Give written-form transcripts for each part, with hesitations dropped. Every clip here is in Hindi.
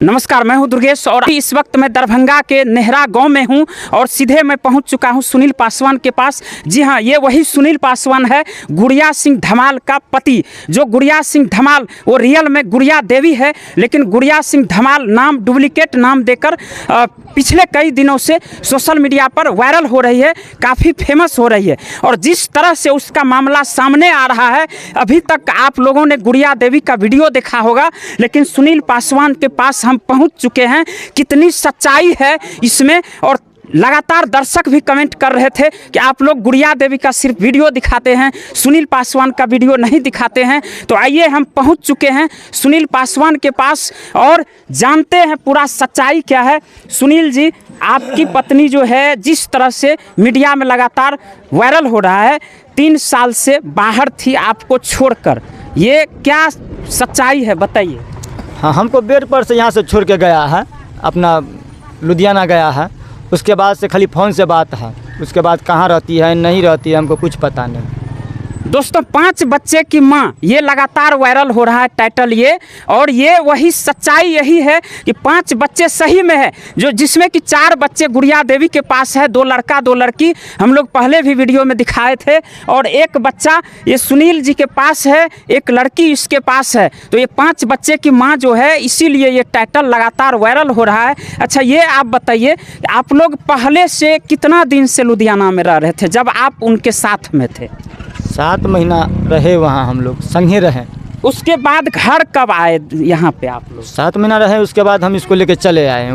नमस्कार, मैं हूं दुर्गेश और इस वक्त मैं दरभंगा के नेहरा गांव में हूं और सीधे मैं पहुंच चुका हूं सुनील पासवान के पास। जी हां, ये वही सुनील पासवान है, गुड़िया सिंह धमाल का पति। जो गुड़िया सिंह धमाल वो रियल में गुड़िया देवी है, लेकिन गुड़िया सिंह धमाल नाम डुप्लीकेट नाम देकर पिछले कई दिनों से सोशल मीडिया पर वायरल हो रही है, काफ़ी फेमस हो रही है। और जिस तरह से उसका मामला सामने आ रहा है, अभी तक आप लोगों ने गुड़िया देवी का वीडियो देखा होगा, लेकिन सुनील पासवान के पास हम पहुंच चुके हैं। कितनी सच्चाई है इसमें, और लगातार दर्शक भी कमेंट कर रहे थे कि आप लोग गुड़िया देवी का सिर्फ वीडियो दिखाते हैं, सुनील पासवान का वीडियो नहीं दिखाते हैं। तो आइए हम पहुंच चुके हैं सुनील पासवान के पास और जानते हैं पूरा सच्चाई क्या है। सुनील जी, आपकी पत्नी जो है जिस तरह से मीडिया में लगातार वायरल हो रहा है, 3 साल से बाहर थी आपको छोड़कर, ये क्या सच्चाई है बताइए। हाँ, हमको बेड पर से यहाँ से छोड़ के गया है, अपना लुधियाना गया है। उसके बाद से खाली फ़ोन से बात है, उसके बाद कहाँ रहती है नहीं रहती है हमको कुछ पता नहीं। दोस्तों, 5 बच्चे की माँ, ये लगातार वायरल हो रहा है टाइटल ये, और ये वही सच्चाई यही है कि 5 बच्चे सही में है, जो जिसमें कि 4 बच्चे गुड़िया देवी के पास है, 2 लड़का 2 लड़की, हम लोग पहले भी वीडियो में दिखाए थे, और 1 बच्चा ये सुनील जी के पास है, 1 लड़की इसके पास है। तो ये 5 बच्चे की माँ जो है, इसीलिए ये टाइटल लगातार वायरल हो रहा है। अच्छा, ये आप बताइए, आप लोग पहले से कितना दिन से लुधियाना में रह रहे थे जब आप उनके साथ में थे? 7 महीना रहे वहाँ, हम लोग संगे रहे। उसके बाद घर कब आए यहाँ पे आप लोग? 7 महीना रहे, उसके बाद हम इसको लेके चले आए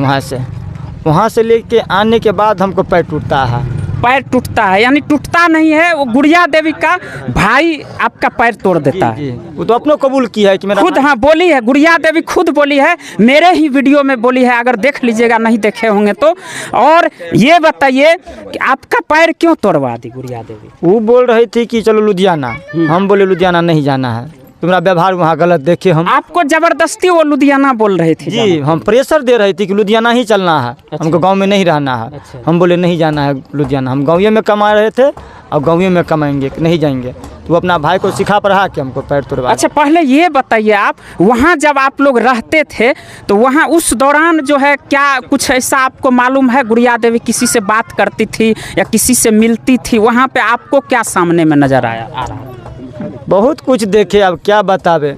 वहाँ से लेके आने के बाद हमको पैर टूटता है। पैर टूटता है यानी टूटता नहीं है, वो गुड़िया देवी का भाई आपका पैर तोड़ देता है। जी, वो तो अपनों कबूल किया है कि मेरा खुद, हाँ बोली है, गुड़िया देवी खुद बोली है, मेरे ही वीडियो में बोली है, अगर देख लीजिएगा, नहीं देखे होंगे तो। और ये बताइए कि आपका पैर क्यों तोड़वा दी गुड़िया देवी? वो बोल रही थी कि चलो लुधियाना, हम बोले लुधियाना नहीं जाना है, तुम्हारा व्यवहार वहाँ गलत देखे हम। आपको जबरदस्ती वो लुधियाना बोल रही थी? जी, हम प्रेशर दे रही थी कि लुधियाना ही चलना है। अच्छा। हमको गांव में नहीं रहना है। अच्छा। हम बोले नहीं जाना है लुधियाना, हम गाँव में कमा रहे थे और गाँव में कमाएंगे, नहीं जाएंगे। तो अपना भाई को सिखा पढ़ा के हमको पैर तोड़वा। अच्छा, पहले ये बताइए, आप वहाँ जब आप लोग रहते थे तो वहाँ उस दौरान जो है क्या कुछ ऐसा आपको मालूम है, गुड़िया देवी किसी से बात करती थी या किसी से मिलती थी? वहाँ पे आपको क्या सामने में नजर आ रहा है? बहुत कुछ देखे, अब क्या बतावे,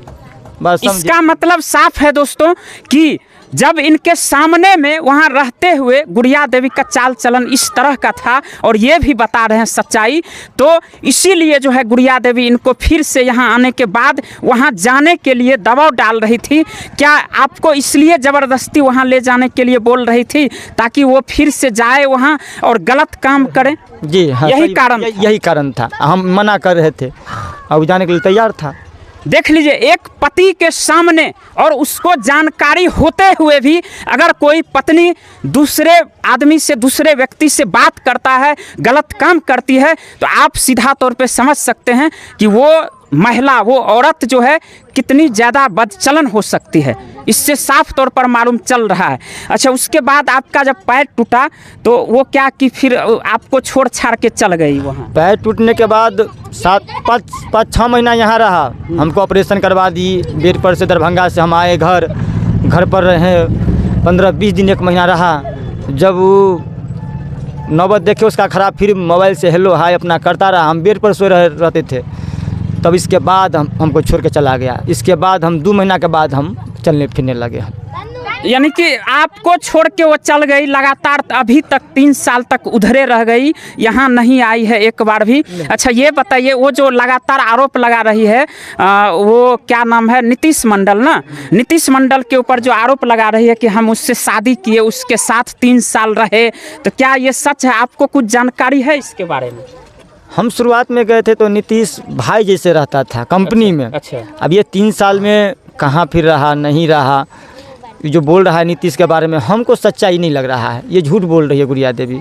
बस। इसका मतलब साफ है दोस्तों कि जब इनके सामने में वहाँ रहते हुए गुड़िया देवी का चाल चलन इस तरह का था, और ये भी बता रहे हैं सच्चाई, तो इसीलिए जो है गुड़िया देवी इनको फिर से यहाँ आने के बाद वहाँ जाने के लिए दबाव डाल रही थी। क्या आपको इसलिए ज़बरदस्ती वहाँ ले जाने के लिए बोल रही थी ताकि वो फिर से जाए वहाँ और गलत काम करें? जी हाँ, यही कारण था। हम मना कर रहे थे, अब जाने के लिए तैयार था। देख लीजिए, एक पति के सामने और उसको जानकारी होते हुए भी अगर कोई पत्नी दूसरे आदमी से, दूसरे व्यक्ति से बात करता है, गलत काम करती है, तो आप सीधा तौर पे समझ सकते हैं कि वो महिला, वो औरत जो है कितनी ज़्यादा बदचलन हो सकती है। इससे साफ तौर पर मालूम चल रहा है। अच्छा, उसके बाद आपका जब पैर टूटा तो वो क्या कि फिर आपको छोड़ छाड़ के चल गई वहाँ? पैर टूटने के बाद 5-6 महीना यहाँ रहा। हमको ऑपरेशन करवा दी, बेड पर से दरभंगा से हम आए, घर पर रहे 15-20 दिन, 1 महीना रहा। जब वो नौबत देखे उसका ख़राब, फिर मोबाइल से हेलो हाय अपना करता रहा। हम बेड पर सो रहते थे, तब इसके बाद हमको छोड़ के चला गया। इसके बाद हम 2 महीना के बाद हम चलने फिरने लगे। यानी कि आपको छोड़ के वो चल गई, लगातार अभी तक 3 साल तक उधरे रह गई, यहाँ नहीं आई है एक बार भी। अच्छा, ये बताइए, वो जो लगातार आरोप लगा रही है, वो क्या नाम है, नीतीश मंडल ना, नीतीश मंडल के ऊपर जो आरोप लगा रही है कि हम उससे शादी किए, उसके साथ 3 साल रहे, तो क्या ये सच है? आपको कुछ जानकारी है इसके बारे में? हम शुरुआत में गए थे तो नीतीश भाई जैसे रहता था कंपनी में। अच्छा। अब ये 3 साल में कहाँ फिर रहा, नहीं रहा। जो बोल रहा है नीतीश के बारे में, हमको सच्चाई नहीं लग रहा है, ये झूठ बोल रही है गुड़िया देवी।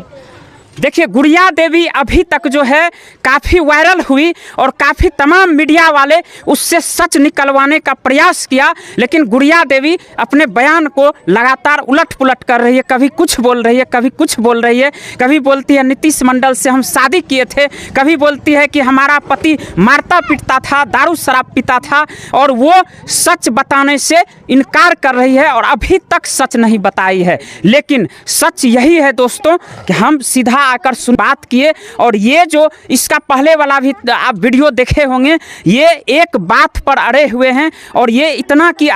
देखिए गुड़िया देवी अभी तक जो है काफ़ी वायरल हुई और काफ़ी तमाम मीडिया वाले उससे सच निकलवाने का प्रयास किया, लेकिन गुड़िया देवी अपने बयान को लगातार उलट पुलट कर रही है। कभी कुछ बोल रही है, कभी कुछ बोल रही है। कभी बोलती है नीतीश मंडल से हम शादी किए थे, कभी बोलती है कि हमारा पति मारता पीटता था, दारू शराब पीता था, और वो सच बताने से इनकार कर रही है और अभी तक सच नहीं बताई है। लेकिन सच यही है दोस्तों कि हम सीधा आकर बात किए, और ये जो इसका पहले वाला भी आप वीडियो देखे होंगे, ये एक बात पर अड़े हुए हैं, और ये इतना कि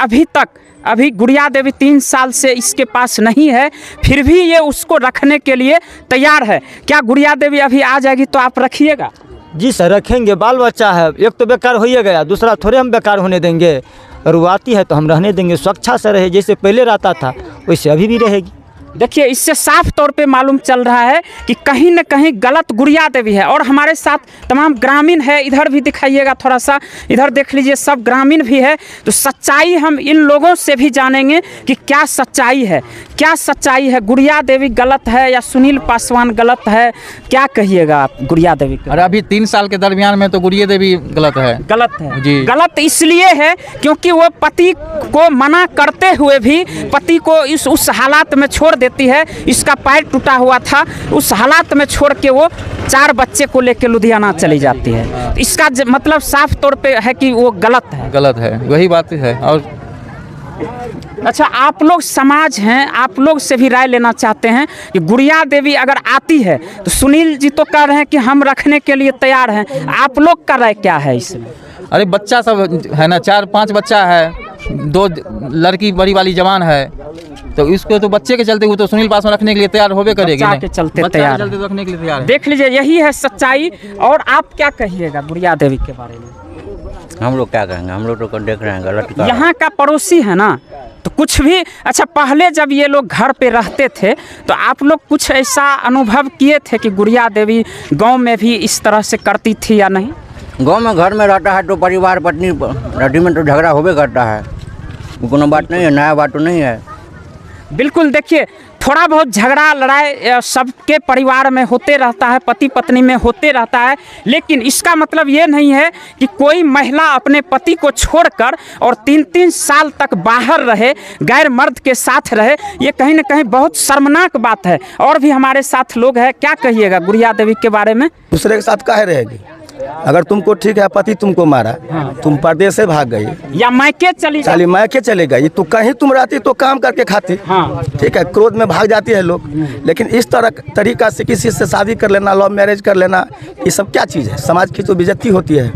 अभी गुड़िया देवी 3 साल से इसके पास नहीं है, फिर भी ये उसको रखने के लिए तैयार है। क्या गुड़िया देवी अभी आ जाएगी तो आप रखिएगा? जी सर, रखेंगे। बाल बच्चा है, एक तो बेकार हो ही गया, दूसरा थोड़े हम बेकार होने देंगे। और वो आती है तो हम रहने देंगे, सुरक्षा से रहे, जैसे पहले रहता था वैसे अभी भी रहेगी। देखिए इससे साफ तौर पे मालूम चल रहा है कि कहीं न कहीं गलत गुड़िया देवी है। और हमारे साथ तमाम ग्रामीण है, इधर भी दिखाइएगा थोड़ा सा, इधर देख लीजिए, सब ग्रामीण भी है। तो सच्चाई हम इन लोगों से भी जानेंगे कि क्या सच्चाई है, क्या सच्चाई है। गुड़िया देवी गलत है या सुनील पासवान गलत है, क्या कहिएगा आप गुड़िया देवी का? अरे अभी 3 साल के दरमियान में तो गुड़िया देवी गलत है। गलत है जी। गलत इसलिए है क्योंकि वो पति को मना करते हुए भी पति को उस हालात में छोड़ देती है। इसका पैर टूटा हुआ था, उस हालात में छोड़ के वो 4 बच्चे को लेकर लुधियाना चली जाती है। इसका मतलब साफ तौर पे है कि वो गलत है, वही बात है। और अच्छा, आप लोग समाज हैं, आप लोग से भी राय लेना चाहते हैं कि गुड़िया देवी अगर आती है तो सुनील जी तो कह रहे हैं कि हम रखने के लिए तैयार हैं, आप लोग का राय क्या है इसमें? अरे बच्चा सब है ना, 4-5 बच्चा है, 2 लड़की बड़ी वाली जवान है, तो इसको तो बच्चे के चलते वो तो सुनील पासवान रखने के लिए तैयार होबे करेगी बच्चा के चलते तैयार चलते तो रखने के लिए तैयार है। देख लीजिए, यही है सच्चाई। और आप क्या कहिएगा गुड़िया देवी के बारे में? हम लोग क्या कहेंगे, हम लोग तो देख रहे हैं गलत कर। यहाँ का पड़ोसी है ना, तो कुछ भी अच्छा, पहले जब ये लोग घर पे रहते थे तो आप लोग कुछ ऐसा अनुभव किए थे कि गुड़िया देवी गांव में भी इस तरह से करती थी या नहीं? गांव में घर में रहता है तो परिवार पत्नी लड़की में तो झगड़ा होबे करता है, कोनो बात नहीं है, नया बात तो नहीं है। बिल्कुल, देखिए थोड़ा बहुत झगड़ा लड़ाई सबके परिवार में होते रहता है, पति पत्नी में होते रहता है, लेकिन इसका मतलब ये नहीं है कि कोई महिला अपने पति को छोड़कर और 3-3 साल तक बाहर रहे, गैर मर्द के साथ रहे। ये कहीं ना कहीं बहुत शर्मनाक बात है। और भी हमारे साथ लोग हैं, क्या कहिएगा गुड़िया देवी के बारे में? दूसरे के साथ काहे रहेगी? अगर तुमको ठीक है, पति तुमको मारा, तुम परदेश से भाग गई या मायके चली मायके चले गई, तो कहीं तुम रहती तो काम करके खाती। हाँ। ठीक है, क्रोध में भाग जाती है लोग, लेकिन इस तरीका से किसी से शादी कर लेना, लव मैरिज कर लेना, ये सब क्या चीज़ है? समाज की तो बेइज्जती होती है,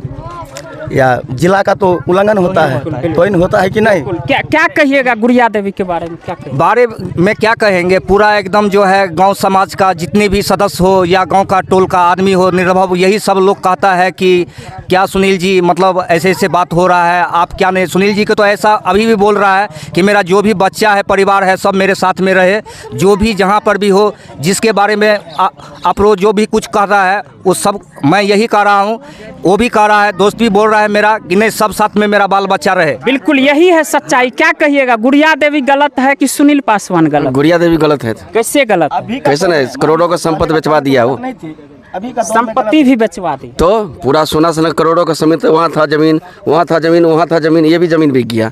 या जिला का तो उल्लंघन होता है, तो इन होता है कि नहीं? क्या कहिएगा गुड़िया देवी के बारे में? क्या कहिएगा? बारे में क्या कहेंगे, पूरा एकदम जो है गांव समाज का जितने भी सदस्य हो या गांव का टोल का आदमी हो, निर्भव यही सब लोग कहता है कि क्या सुनील जी मतलब ऐसे ऐसे बात हो रहा है, आप क्या नहीं। सुनील जी को तो ऐसा अभी भी बोल रहा है कि मेरा जो भी बच्चा है, परिवार है, सब मेरे साथ में रहे, जो भी जहाँ पर भी हो, जिसके बारे में आप लोग जो भी कुछ कह रहा है वो सब मैं यही कह रहा हूँ, वो भी कह रहा है, दोस्त भी बोल रहा है मेरा कि नहीं, सब साथ में मेरा बाल बच्चा रहे। बिल्कुल यही है सच्चाई। क्या कहिएगा, गुड़िया देवी गलत है कि सुनील पासवान गलत? गुड़िया देवी गलत है। कैसे गलत? कैसे नहीं, करोड़ों का संपत्ति बेचवा दिया वो, संपत्ति भी बेचवा दी, तो पूरा सोना सोना करोड़ों का समित, वहाँ था जमीन, वहाँ था जमीन, वहाँ था जमीन, ये भी जमीन बिक गया।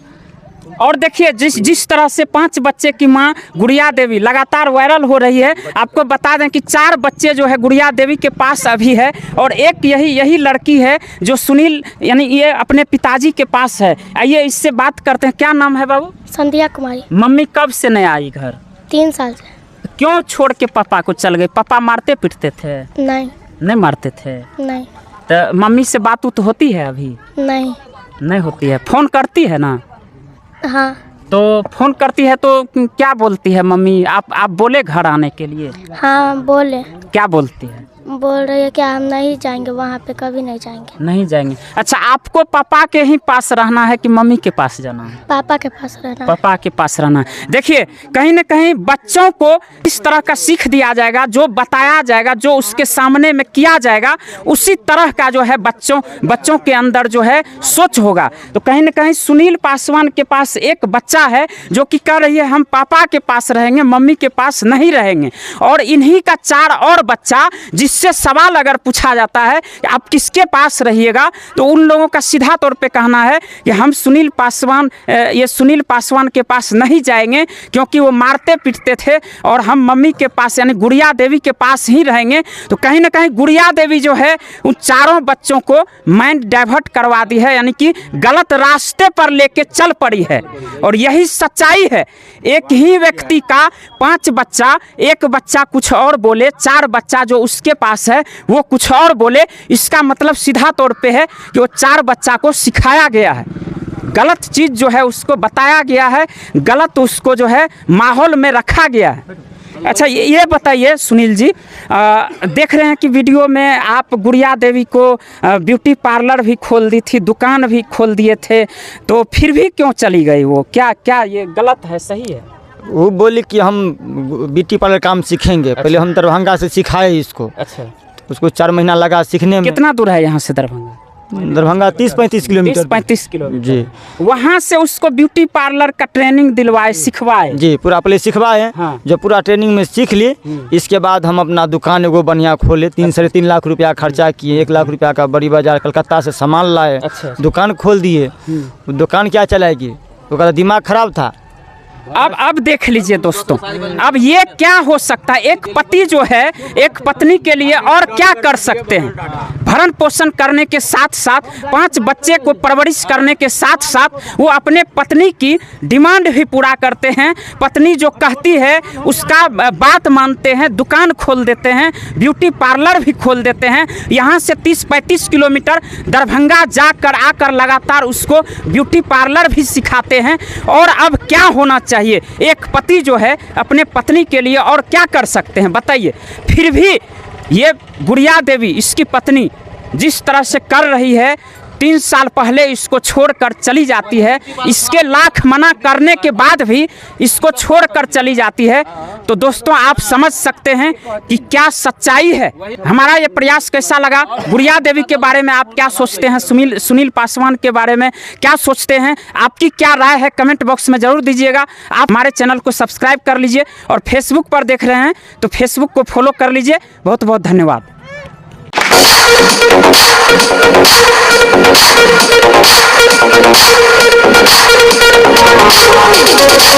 और देखिए जिस तरह से 5 बच्चे की मां गुड़िया देवी लगातार वायरल हो रही है। आपको बता दें कि 4 बच्चे जो है गुड़िया देवी के पास अभी है, और एक यही लड़की है जो सुनील यानी ये अपने पिताजी के पास है। आइए इससे बात करते हैं। क्या नाम है बाबू? संध्या कुमारी। मम्मी कब से नहीं आई घर? 3 साल से। क्यों छोड़ के पापा को चल गए? पापा मारते पीटते थे? नहीं मारते थे। नहीं। तो मम्मी से बात तो होती है अभी? नहीं होती है। फोन करती है ना? हाँ। तो फोन करती है तो क्या बोलती है मम्मी? आप बोले घर आने के लिए? हाँ बोले। क्या बोलती है? बोल रही है कि हम नहीं जाएंगे वहाँ पे, कभी नहीं जाएंगे। नहीं जाएंगे। अच्छा, आपको पापा के ही पास रहना है कि मम्मी के पास जाना है? पापा के पास रहना है। पापा के पास रहना है। देखिए, कहीं ना कहीं बच्चों को इस तरह का सीख दिया जाएगा, जो बताया जाएगा, जो उसके सामने में किया जाएगा, उसी तरह का जो है बच्चों के अंदर जो है सोच होगा। तो कहीं ना कहीं सुनील पासवान के पास एक बच्चा है जो कि कह रही है हम पापा के पास रहेंगे, मम्मी के पास नहीं रहेंगे। और इन्हीं का 4 और बच्चा, जिससे सवाल अगर पूछा जाता है कि आप किसके पास रहिएगा, तो उन लोगों का सीधा तौर पे कहना है कि हम सुनील पासवान के पास नहीं जाएंगे क्योंकि वो मारते पीटते थे, और हम मम्मी के पास यानी गुड़िया देवी के पास ही रहेंगे। तो कहीं ना कहीं गुड़िया देवी जो है उन 4 बच्चों को माइंड डाइवर्ट करवा दी है, यानी कि गलत रास्ते पर लेके चल पड़ी है। और यही सच्चाई है। एक ही व्यक्ति का 5 बच्चा, एक बच्चा कुछ और बोले, 4 बच्चा जो उसके पास है वो कुछ और बोले, इसका मतलब सीधा तौर पे है कि वो 4 बच्चा को सिखाया गया है, गलत चीज़ जो है उसको बताया गया है, गलत उसको जो है माहौल में रखा गया है। अच्छा, ये बताइए सुनील जी, देख रहे हैं कि वीडियो में आप गुड़िया देवी को ब्यूटी पार्लर भी खोल दी थी, दुकान भी खोल दिए थे, तो फिर भी क्यों चली गई वो? क्या ये गलत है, सही है? वो बोली कि हम ब्यूटी पार्लर काम सीखेंगे। पहले हम दरभंगा से सिखाए इसको। अच्छा, उसको 4 महीना लगा सीखने में। कितना दूर है यहाँ से दरभंगा? दरभंगा 30-35 किलोमीटर। 35 किलोमीटर जी। वहाँ से उसको ब्यूटी पार्लर का ट्रेनिंग दिलवाए, सिखवाए? जी, पूरा पहले सिखवाए। हाँ। जब पूरा ट्रेनिंग में सीख लिए, इसके बाद हम अपना दुकान एगो बढ़िया खोले। 3-3.5 लाख रुपया खर्चा किए, 1 लाख रुपया का बड़ी बाजार कलकत्ता से सामान लाए। अच्छा। दुकान खोल दिए। दुकान क्या चलाएगी, उसका दिमाग खराब था। अब देख लीजिए दोस्तों, अब ये क्या हो सकता है? एक पति जो है एक पत्नी के लिए और क्या कर सकते हैं? भरण पोषण करने के साथ साथ, 5 बच्चे को परवरिश करने के साथ साथ वो अपने पत्नी की डिमांड भी पूरा करते हैं। पत्नी जो कहती है उसका बात मानते हैं, दुकान खोल देते हैं, ब्यूटी पार्लर भी खोल देते हैं। यहाँ से 30-35 किलोमीटर दरभंगा जाकर आकर लगातार उसको ब्यूटी पार्लर भी सिखाते हैं। और अब क्या होना चाहिए? एक पति जो है अपने पत्नी के लिए और क्या कर सकते हैं बताइए? फिर भी ये गुड़िया देवी, इसकी पत्नी जिस तरह से कर रही है, 3 साल पहले इसको छोड़कर चली जाती है, इसके लाख मना करने के बाद भी इसको छोड़कर चली जाती है। तो दोस्तों, आप समझ सकते हैं कि क्या सच्चाई है। हमारा ये प्रयास कैसा लगा? गुड़िया देवी के बारे में आप क्या सोचते हैं? सुनील पासवान के बारे में क्या सोचते हैं? आपकी क्या राय है? कमेंट बॉक्स में ज़रूर दीजिएगा। आप हमारे चैनल को सब्सक्राइब कर लीजिए, और फेसबुक पर देख रहे हैं तो फेसबुक को फॉलो कर लीजिए। बहुत बहुत धन्यवाद। We'll be right back.